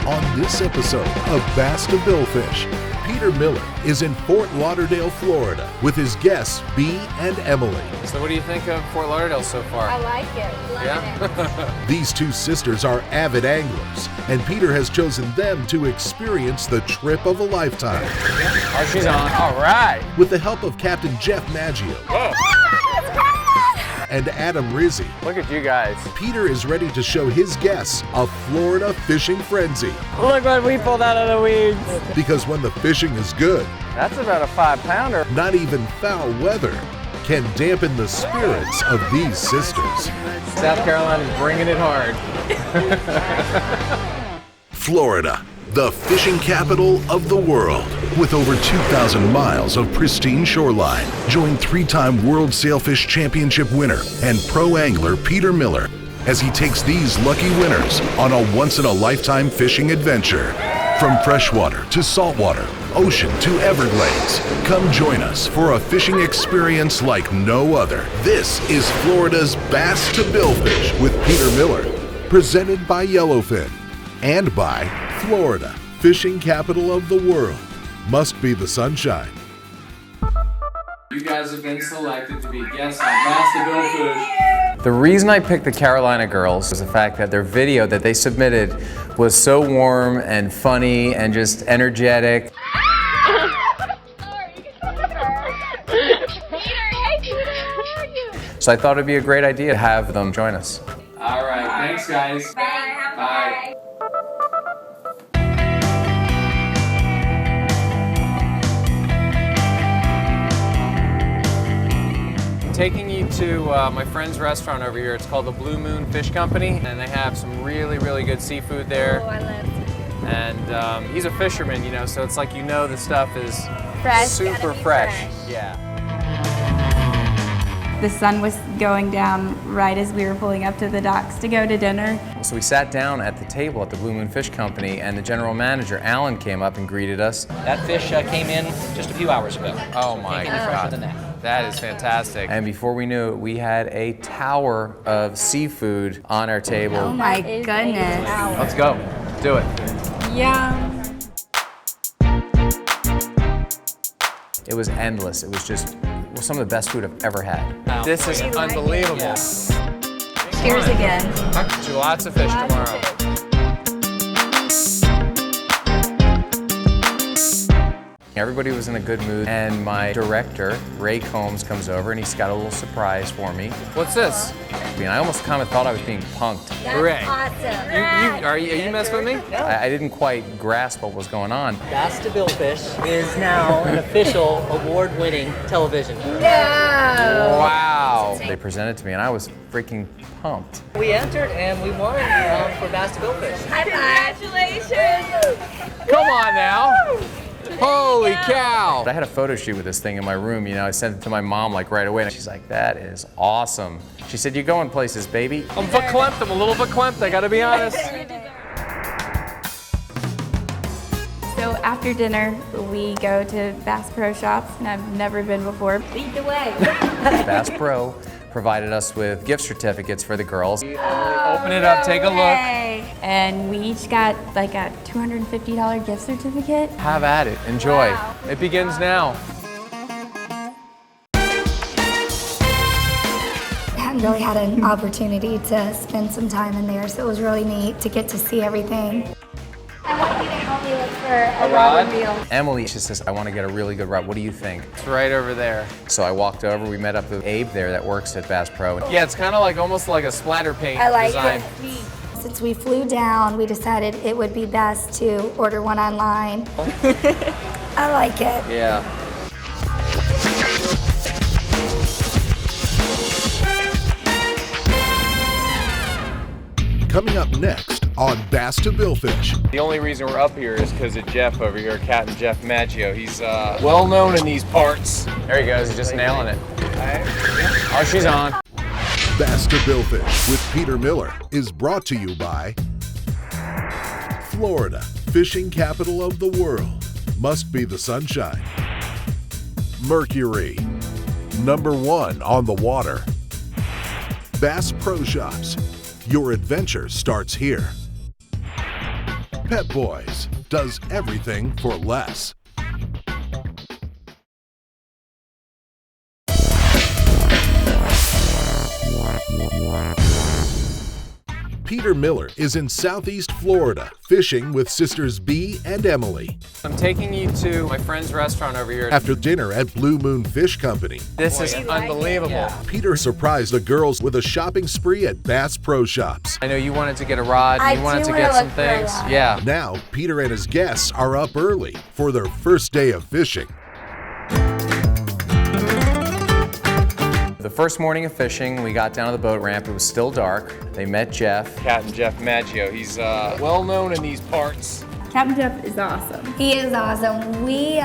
On this episode of Bass to Billfish, Peter Miller is in Fort Lauderdale, Florida with his guests Bea and Emily. So what do you think of Fort Lauderdale so far? I like it. Yeah? These two sisters are avid anglers, and Peter has chosen them to experience the trip of a lifetime. Oh, she's on. All right. With the help of Captain Jeff Magio and Adam Rizzi, Look at you guys. Peter is ready to show his guests a Florida fishing frenzy. Look what we pulled out of the weeds. Because when the fishing is good, That's about a 5-pounder. not even foul weather can dampen the spirits of these sisters. South Carolina's bringing it hard. Florida, the fishing capital of the world. With over 2,000 miles of pristine shoreline, join 3-time World Sailfish Championship winner and pro angler Peter Miller as he takes these lucky winners on a once-in-a-lifetime fishing adventure. From freshwater to saltwater, ocean to Everglades, come join us for a fishing experience like no other. This is Florida's Bass to Billfish with Peter Miller, presented by Yellowfin and by Florida, fishing capital of the world. Must be the sunshine. You guys have been selected to be guests on Bass to Billfish. The reason I picked the Carolina girls is the fact that their video that they submitted was so warm and funny and just energetic. So I thought it'd be a great idea to have them join us. All right, thanks guys. Bye. Taking you to my friend's restaurant over here. It's called the Blue Moon Fish Company, and they have some really good seafood there. Oh, I love it. And he's a fisherman, you know, so it's like, you know, the stuff is Fresh, super gotta be fresh. fresh. Yeah. The sun was going down right as we were pulling up to the docks to go to dinner. So we sat down at the table at the Blue Moon Fish Company, and the general manager, Alan, came up and greeted us. That fish came in just a few hours ago. Oh my Can't get any fresher God. than that. That is fantastic. And before we knew it, we had a tower of seafood on our table. Oh my That is goodness. a Let's go. Do it. Yum. It was endless. It was just some of the best food I've ever had. This is unbelievable. Cheers again. Lots of fish tomorrow. Everybody was in a good mood, and my director, Ray Combs, comes over and he's got a little surprise for me. What's this? I mean, I almost kind of thought I was being punked. That's Ray, awesome. are you messing with me? I didn't quite grasp what was going on. Bass to Billfish is now an official award-winning television. No. Wow. They presented it to me and I was freaking pumped. We entered and we won for Bass to Billfish. Congratulations. Come on now. Holy cow! I had a photo shoot with this thing in my room, you know, I sent it to my mom like right away, and she's like, that is awesome. She said, you're going places, baby. I'm verklempt, I'm a little verklempt, I gotta be honest. So after dinner, we go to Bass Pro Shops, and I've never been before. Lead the way. Bass Pro provided us with gift certificates for the girls. Open it up, take a look. Yay. And we each got like a $250 gift certificate. Have at it, enjoy. Wow. It begins now. I hadn't really had an opportunity to spend some time in there, so it was really neat to get to see everything. I want you to help me look for a rod reel. Emily, she says, I want to get a really good rod. What do you think? It's right over there. So I walked over, we met up with Abe there that works at Bass Pro. Yeah, it's kind of like almost like a splatter paint I like design. it. Since we flew down, we decided it would be best to order one online. I like it. Yeah. Coming up next on Bass to Billfish. The only reason we're up here is because of Jeff over here, Captain Jeff Magio. He's well known in these parts. There he goes, he's just nailing it. Oh, she's on. Bass to Billfish with Peter Miller is brought to you by Florida, fishing capital of the world. Must be the sunshine. Mercury, #1 on the water. Bass Pro Shops. Your adventure starts here. Pep Boys does everything for less. Peter Miller is in Southeast Florida fishing with sisters Bea and Emily. I'm taking you to my friend's restaurant over here. After dinner at Blue Moon Fish Company, This is unbelievable. Peter surprised the girls with a shopping spree at Bass Pro Shops. I know you wanted to get a rod, I you wanted do to get wanna some look for a things. rod. Yeah. Now, Peter and his guests are up early for their first day of fishing. The first morning of fishing, we got down to the boat ramp. It was still dark. They met Jeff. Captain Jeff Magio. He's well known in these parts. Captain Jeff is awesome. He is awesome. We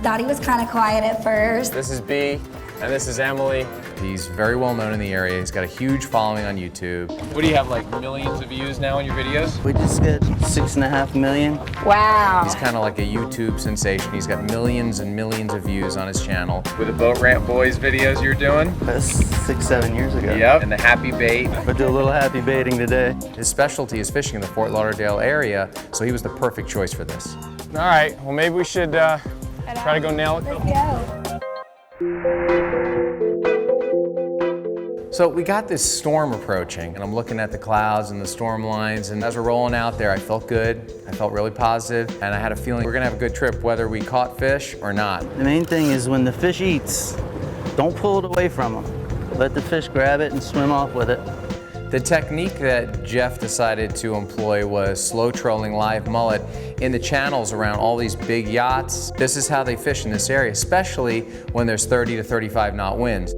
thought he was kind of quiet at first. This is Bea, and this is Emily. He's very well known in the area. He's got a huge following on YouTube. What do you have, like millions of views now on your videos? We just got 6.5 million. Wow. He's kind of like a YouTube sensation. He's got millions and millions of views on his channel. With the Boat Ramp Boys videos you're doing? That's 6-7 years ago. Yep. And the Happy Bait. We'll do a little happy baiting today. His specialty is fishing in the Fort Lauderdale area, so he was the perfect choice for this. All right, well maybe we should try to go nail it. Let's go. So we got this storm approaching, and I'm looking at the clouds and the storm lines, and as we're rolling out there, I felt good. I felt really positive, and I had a feeling we're gonna have a good trip whether we caught fish or not. The main thing is when the fish eats, don't pull it away from them. Let the fish grab it and swim off with it. The technique that Jeff decided to employ was slow trolling live mullet in the channels around all these big yachts. This is how they fish in this area, especially when there's 30 to 35 knot winds.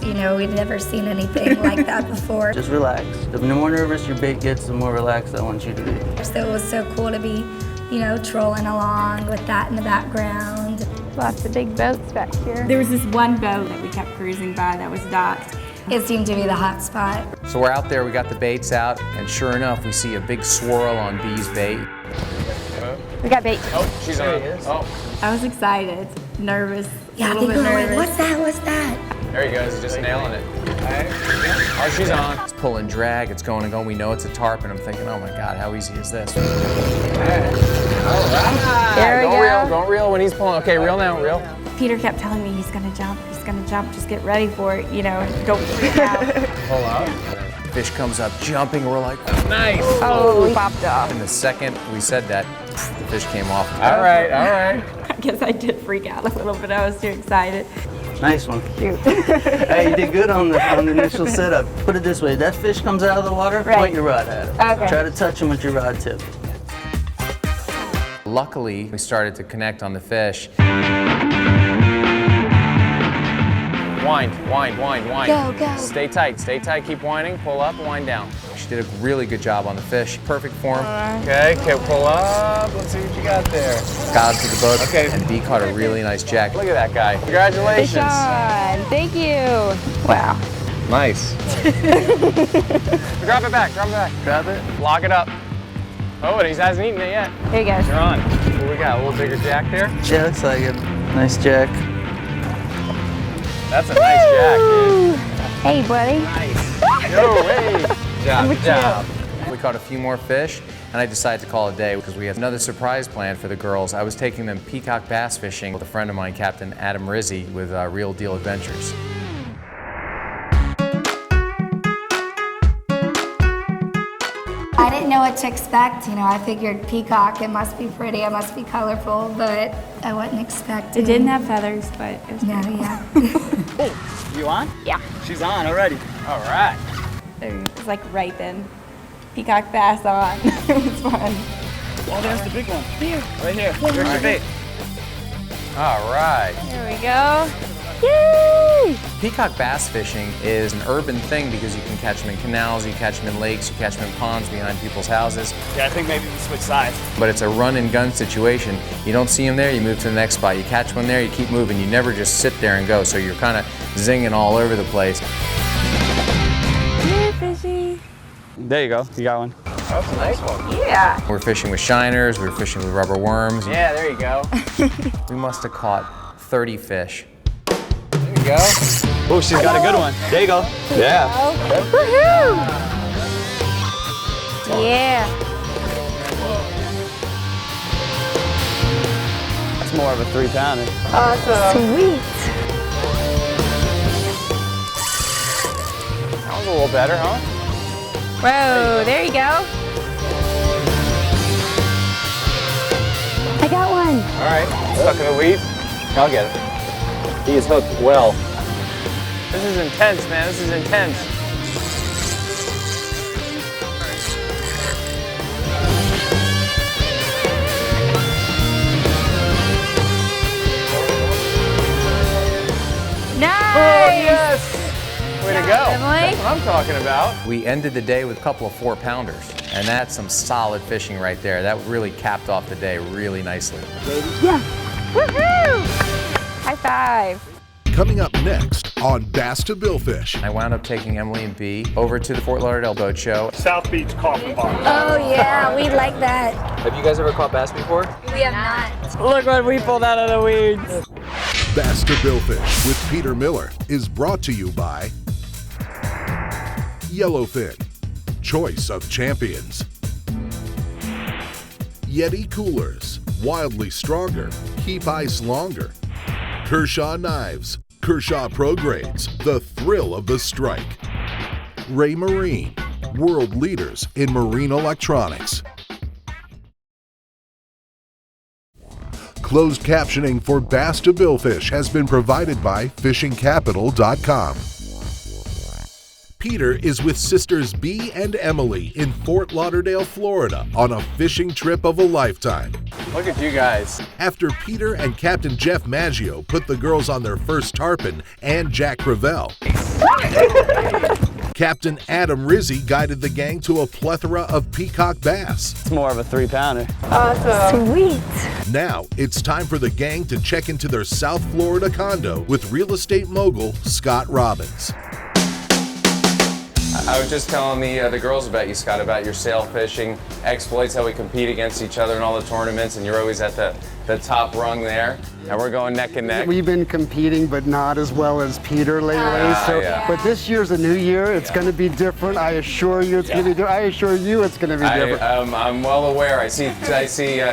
You know, we'd never seen anything like that before. Just relax. The more nervous your bait gets, the more relaxed I want you to be. So it was so cool to be, you know, trolling along with that in the background. Lots of big boats back here. There was this one boat that we kept cruising by that was docked. It seemed to be the hot spot. So we're out there, we got the baits out, and sure enough, we see a big swirl on Bea's bait. We got bait. Oh, she's on. Oh, I was excited, nervous, Yeah, a little bit people were nervous. like, what's that, what's that? there he goes, he's just nailing it. Oh, she's on. It's pulling drag, it's going and going. We know it's a tarpon. I'm thinking, oh my God, how easy is this? There we Don't go. reel, don't reel when he's pulling. Okay, reel now, reel. Peter kept telling me he's gonna jump, just get ready for it, you know, don't freak out. Pull up. Fish comes up jumping, we're like, nice. Oh, we popped off. And the second we said that, the fish came off. All right, all right. I guess I did freak out a little bit, I was too excited. Nice one. Hey, you did good on the initial setup. Put it this way, that fish comes out of the water, Right. point your rod at it. Okay. Try to touch him with your rod tip. Luckily, we started to connect on the fish. Wind, wind, wind, wind. Go, go. Stay tight, keep winding, pull up, wind down. She did a really good job on the fish. Perfect form. Okay, pull up. Let's see what you got there. Got to the boat, Okay. and Bea caught a really nice jack. Look at that guy. Congratulations. Fish on, thank you. Wow. Nice. Drop it back, drop it back. Grab it. Lock it up. Oh, and he hasn't eaten it yet. Here he goes. You're on. What we got? A little bigger jack there? Yeah, looks like it. Nice jack. That's a nice jack, dude. Hey, buddy. Yo, hey. Good job. We caught a few more fish, and I decided to call it a day because we had another surprise planned for the girls. I was taking them peacock bass fishing with a friend of mine, Captain Adam Rizzi, with Real Deal Adventures. I didn't know what to expect, you know, I figured peacock, it must be pretty, it must be colorful, but I wasn't expecting. It didn't have feathers, but it was No, pretty. yeah. You on? Yeah. She's on already. All right. It was like right then. Peacock bass on. It was fun. Oh, there's the big one. Here. Right here. There's your bait. All right. There we go. Yay! Peacock bass fishing is an urban thing because you can catch them in canals, you catch them in lakes, you catch them in ponds behind people's houses. Yeah, I think maybe we switch sides. But it's a run and gun situation. You don't see them there, you move to the next spot. You catch one there, you keep moving. You never just sit there and go. So you're kind of zinging all over the place. Here, fishy. There you go. You got one. That's a nice one. Yeah. We're fishing with shiners, we're fishing with rubber worms. Yeah, there you go. We must have caught 30 fish. There you go. Oh, she's got a good one. There you go. Yeah. Woohoo! Yeah. It's more of a 3-pounder. Sweet. That was a little better, huh? Whoa, there you go. I got one. All right, stuck in the weeds. I'll get it. He is hooked well. This is intense, man. This is intense. Nice. Oh, yes! Way to go. Emily. That's what I'm talking about. We ended the day with a couple of 4-pounders, and that's some solid fishing right there. That really capped off the day really nicely. Yeah. Woohoo! High five. Coming up next on Bass to Billfish. I wound up taking Emily and Bea over to the Fort Lauderdale boat show. South Beach Coffin Box. Oh yeah, we like that. Have you guys ever caught bass before? We have not. Look what we pulled out of the weeds. Bass to Billfish with Peter Miller is brought to you by Yellowfin, choice of champions. Yeti coolers, wildly stronger, keep ice longer. Kershaw knives, Kershaw Pro Grades, the thrill of the strike. Ray Marine, world leaders in marine electronics. Closed captioning for Bass to Billfish has been provided by fishingcapital.com. Peter is with sisters Bea and Emily in Fort Lauderdale, Florida on a fishing trip of a lifetime. Look at you guys. After Peter and Captain Jeff Magio put the girls on their first tarpon and Jack Crevalle, Captain Adam Rizzi guided the gang to a plethora of Peacock Bass. It's more of a 3-pounder. Sweet. Now it's time for the gang to check into their South Florida condo with real estate mogul Scott Robbins. I was just telling the girls about you, Scott, about your sail fishing exploits, how we compete against each other in all the tournaments, and you're always at the top rung there. And we're going neck and neck. We've been competing, but not as well as Peter lately. Yeah. But this year's a new year. It's going to be different. I assure you it's going to be different. I assure you it's going to be different. I'm well aware. I see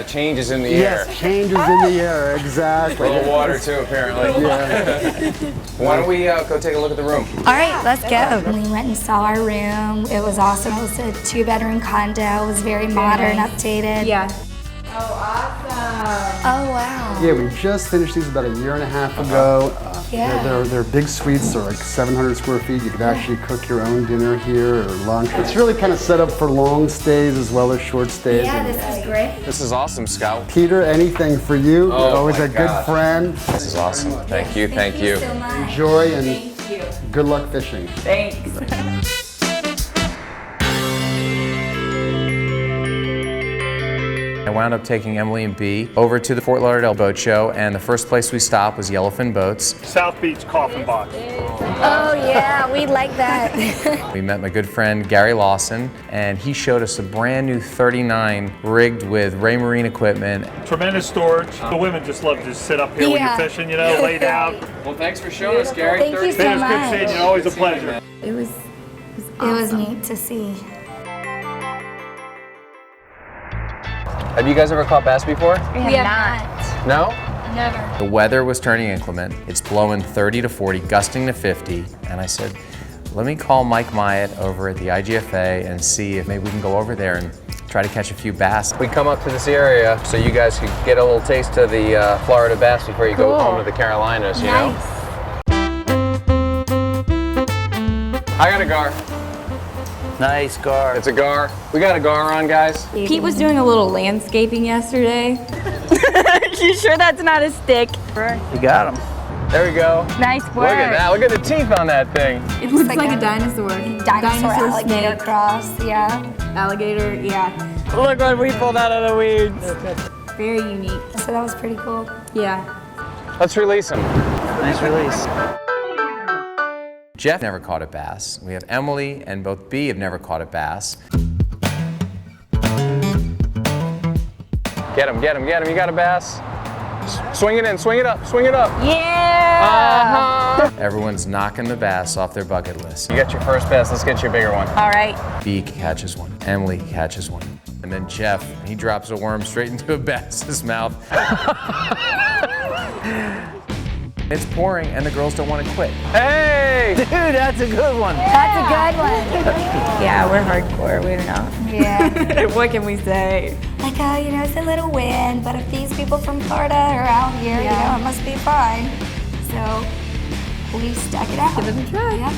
changes in the air. Yes, changes in the air, exactly. A little water too, apparently. Yeah. Why don't we go take a look at the room? All right, let's go. We went and saw our room. It was awesome. It was a 2-bedroom condo. It was very modern, updated. Yeah. Oh wow. Yeah, we just finished these about a year and a half ago. Yeah. They're big suites. They're like 700 square feet. You could actually cook your own dinner here or lunch. It's really kind of set up for long stays as well as short stays. Yeah, this is great. This is awesome, Scott. Peter, anything for you. You're always my a good gosh. friend. This is awesome. Thank you, thank you. so much. Enjoy and good luck fishing. Thanks. I wound up taking Emily and Bea over to the Fort Lauderdale boat show, and the first place we stopped was Yellowfin Boats. South Beach Coffin Box. Oh yeah, we like that. We met my good friend Gary Lawson, and he showed us a brand new 39 rigged with Ray Marine equipment. Tremendous storage. The women just love to just sit up here when Yeah. you're fishing, you know, laid out. Well, thanks for showing us, Gary. Thank you so Peter's good much. seeing you. Always a pleasure. It was neat to see. Have you guys ever caught bass before? We have not. No? Never. The weather was turning inclement. It's blowing 30 to 40, gusting to 50, and I said, let me call Mike Myatt over at the IGFA and see if maybe we can go over there and try to catch a few bass. We come up to this area so you guys could get a little taste of the Florida bass before you go home to the Carolinas, you know? I got a gar. Nice gar. It's a gar. We got a gar on, guys. Pete was doing a little landscaping yesterday. You sure that's not a stick? You got him. There we go. Nice work. Look at that. Look at the teeth on that thing. It looks like a dinosaur. Dinosaur alligator snake. cross, yeah. Alligator, yeah. Look what we pulled out of the weeds. Very unique. So that was pretty cool. Yeah. Let's release him. Nice release. Jeff never caught a bass. We have Emily and both Bea have never caught a bass. Get him, get him, get him. You got a bass? Swing it in, swing it up, swing it up. Yeah! Everyone's knocking the bass off their bucket list. You got your first bass, let's get you a bigger one. All right. Bea catches one. Emily catches one. And then Jeff, he drops a worm straight into a bass's mouth. It's pouring and the girls don't want to quit. Hey! Dude, that's a good one. That's a good one. Yeah, we're hardcore. We don't know. Yeah. What can we say? Like, oh, you know, it's a little wind, but if these people from Florida are out here, you know, it must be fine. So we stuck it out. Give it a try. Yeah.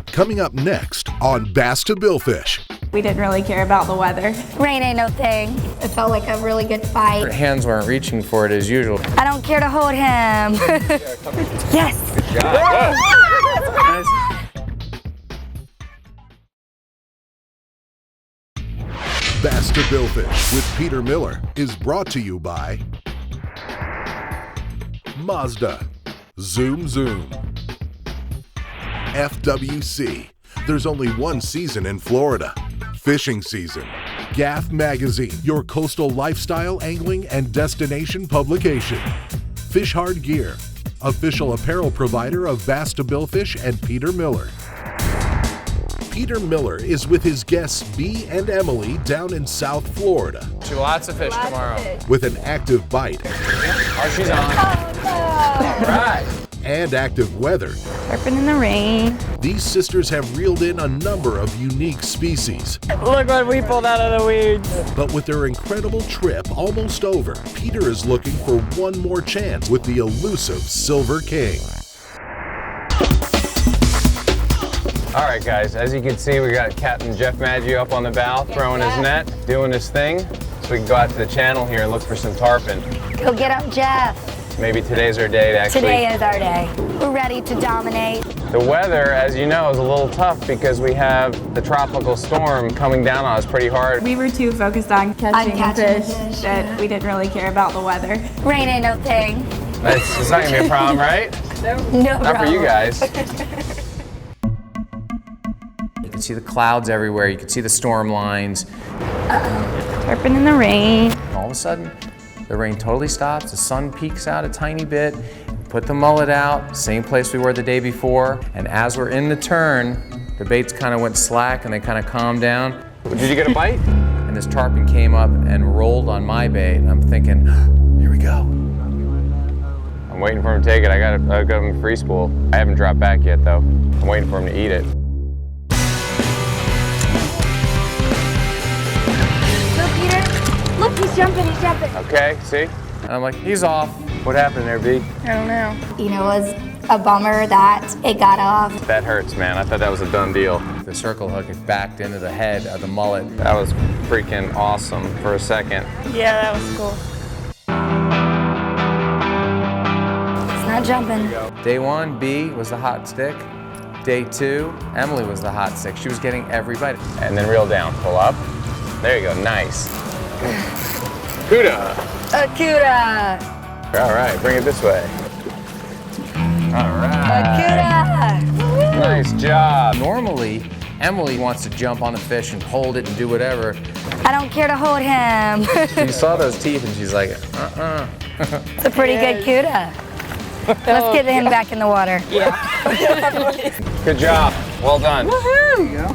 Coming up next on Bass to Billfish. We didn't really care about the weather. Rain ain't no thing. It felt like a really good fight. Her hands weren't reaching for it as usual. I don't care to hold him. Yes. Good job. Bass to Billfish with Peter Miller is brought to you by Mazda, Zoom Zoom, FWC. There's only one season in Florida, fishing season. Gaff Magazine, your coastal lifestyle, angling, and destination publication. Fish Hard Gear, official apparel provider of Bass to Billfish and Peter Miller. Peter Miller is with his guests Bea and Emily down in South Florida. Lots of fish tomorrow. With an active bite. Oh, she's on. All right. And active weather. Tarpon in the rain. These sisters have reeled in a number of unique species. Look what we pulled out of the weeds. But with their incredible trip almost over, Peter is looking for one more chance with the elusive Silver King. All right, guys, as you can see, we got Captain Jeff Magio up on the bow, throwing his net, doing his thing. So we can go out to the channel here and look for some tarpon. Go get him, Jeff. Maybe today's our day to actually... Today is our day. We're ready to dominate. The weather, as you know, is a little tough because we have the tropical storm coming down on us pretty hard. We were too focused on catching catching fish fish, that yeah. we didn't really care about the weather. Rain ain't no thing. It's not gonna be a problem, right? No Not problem. for you guys. You can see the clouds everywhere. You can see the storm lines. Tarpon in the rain. All of a sudden, the rain totally stops. The sun peeks out a tiny bit. Put the mullet out, same place we were the day before. And as we're in the turn, the baits kind of went slack and they kind of calmed down. Did you get a bite? And this tarpon came up and rolled on my bait. And I'm thinking, here we go. I'm waiting for him to take it. I've got him free spool. I haven't dropped back yet, though. I'm waiting for him to eat it. Look, Peter. Look, he's jumping, he's jumping. Okay, see? And I'm like, he's off. What happened there, B? I don't know. You know, it was a bummer that it got off. That hurts, man. I thought that was a done deal. The circle hook had backed into the head of the mullet. That was freaking awesome for a second. Yeah, that was cool. It's not jumping. Day one, B was the hot stick. Day two, Emily was the hot stick. She was getting every bite. And then reel down, pull up. There you go, nice. Cuda. Cuda. All right, bring it this way. All right. Cuda. Nice job. Normally, Emily wants to jump on the fish and hold it and do whatever. I don't care to hold him. She saw those teeth and she's like, It's a pretty good Cuda. Let's get him back in the water. Yeah. Good job. Well done. Woohoo!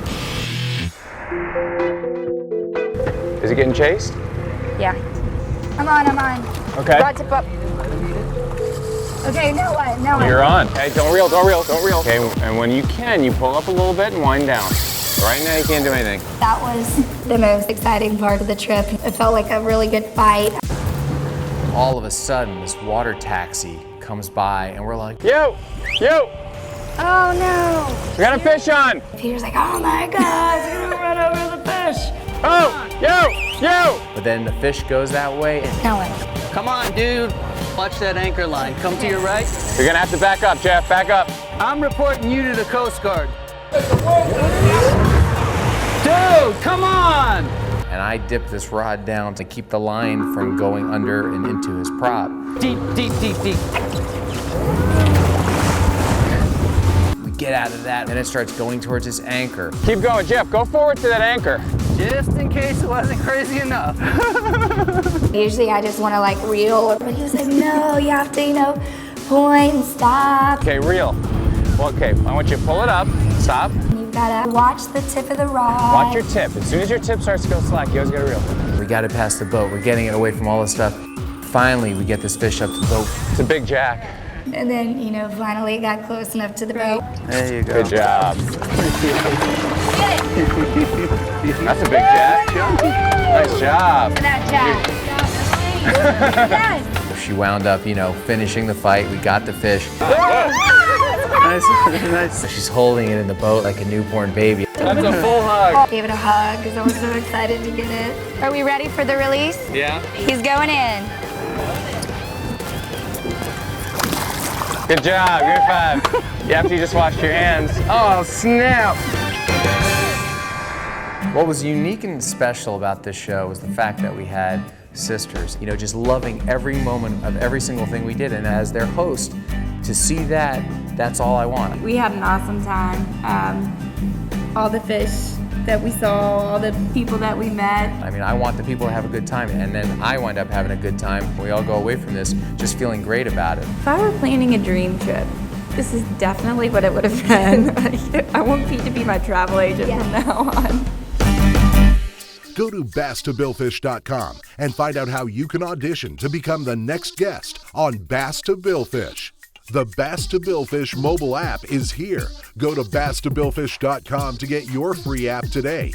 Is he getting chased? Yeah. I'm on. Okay. Rod tip up. Okay, now what? You're on. Hey, don't reel. Okay, and when you can, you pull up a little bit and wind down. Right now, you can't do anything. That was the most exciting part of the trip. It felt like a really good fight. all of a sudden this water taxi comes by and we're like, Yo! Oh no! We got a fish on! Peter's like, oh my God, he's gonna run over the fish. Oh! Yo! but then the fish goes that way. Now what? Come on, dude. Watch that anchor line. Come to your right. You're gonna have to back up, Jeff. Back up. I'm reporting you to the Coast Guard. Dude, come on! And I dip this rod down to keep the line from going under and into his prop. Deep. We get out of that and it starts going towards his anchor. Keep going, Jeff. Go forward to that anchor. Just in case it wasn't crazy enough. Usually I just want to like reel, but he was like, no, you have to, point and stop. Okay, reel. Well, okay, I want you to pull it up. Stop. You gotta watch the tip of the rod. Watch your tip. As soon as your tip starts to go slack, you always gotta reel. We got it past the boat. We're getting it away from all this stuff. Finally, we get this fish up to the boat. It's a big jack. And then, you know, finally it got close enough to the boat. There you go. Good job. Get it! That's a big jack. Nice job. That jack. Yes! She wound up, you know, finishing the fight. We got the fish. Nice, nice. She's holding it in the boat like a newborn baby. That's a full hug. Gave it a hug because I was so excited to get it. Are we ready for the release? Yeah. He's going in. Good job. You're 5. After you just washed your hands. Oh, snap. What was unique and special about this show was the fact that we had sisters, you know, just loving every moment of every single thing we did. And as their host, to see that, that's all I want. We had an awesome time. All the fish that we saw, all the people that we met. I mean, I want the people to have a good time, and then I wind up having a good time. We all go away from this just feeling great about it. If I were planning a dream trip, this is definitely what it would have been. I want Pete to be my travel agent from now on. Go to BassToBillfish.com and find out how you can audition to become the next guest on Bass to Billfish. The Bass to Billfish mobile app is here. Go to BassToBillfish.com to get your free app today.